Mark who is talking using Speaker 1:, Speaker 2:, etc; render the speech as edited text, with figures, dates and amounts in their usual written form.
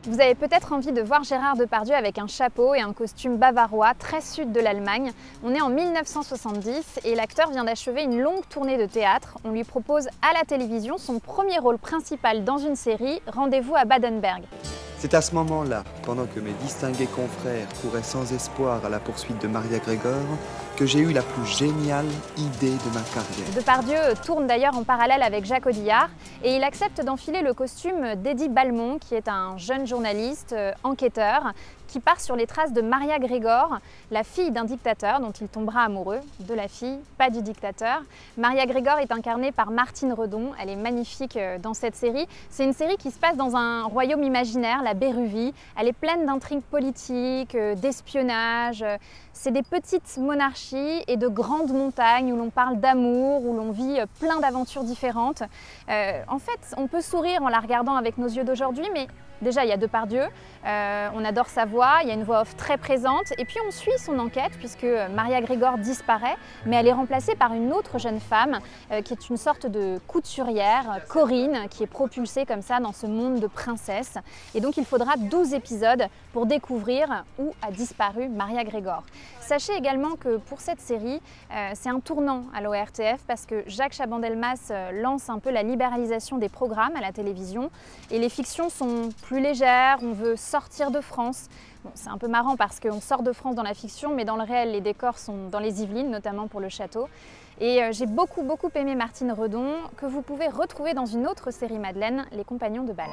Speaker 1: Vous avez peut-être envie de voir Gérard Depardieu avec un chapeau et un costume bavarois très sud de l'Allemagne. On est en 1970 et l'acteur vient d'achever une longue tournée de théâtre. On lui propose à la télévision son premier rôle principal dans une série, Rendez-vous à Badenberg.
Speaker 2: C'est à ce moment-là, pendant que mes distingués confrères couraient sans espoir à la poursuite de Maria Gregor, que j'ai eu la plus géniale idée de ma carrière.
Speaker 1: Depardieu tourne d'ailleurs en parallèle avec Jacques Audiard et il accepte d'enfiler le costume d'Eddie Balmont, qui est un jeune journaliste, enquêteur, qui part sur les traces de Maria Gregor, la fille d'un dictateur dont il tombera amoureux, de la fille, pas du dictateur. Maria Gregor est incarnée par Martine Redon, elle est magnifique dans cette série. C'est une série qui se passe dans un royaume imaginaire, la Béruvie. Elle est pleine d'intrigues politiques, d'espionnage. C'est des petites monarchies et de grandes montagnes où l'on parle d'amour, où l'on vit plein d'aventures différentes. En fait, on peut sourire en la regardant avec nos yeux d'aujourd'hui, mais déjà, il y a Depardieu, on adore sa voix, il y a une voix off très présente et puis on suit son enquête puisque Maria Gregor disparaît, mais elle est remplacée par une autre jeune femme qui est une sorte de couturière, Corinne, qui est propulsée comme ça dans ce monde de princesses. Et donc il faudra 12 épisodes pour découvrir où a disparu Maria Gregor. Sachez également que pour cette série, c'est un tournant à l'ORTF parce que Jacques Chaban-Delmas lance un peu la libéralisation des programmes à la télévision et les fictions sont plus légères, on veut sortir de France. Bon, c'est un peu marrant parce qu'on sort de France dans la fiction, mais dans le réel, les décors sont dans les Yvelines, notamment pour le château. Et j'ai beaucoup aimé Martine Redon, que vous pouvez retrouver dans une autre série Madeleine, Les Compagnons de bal.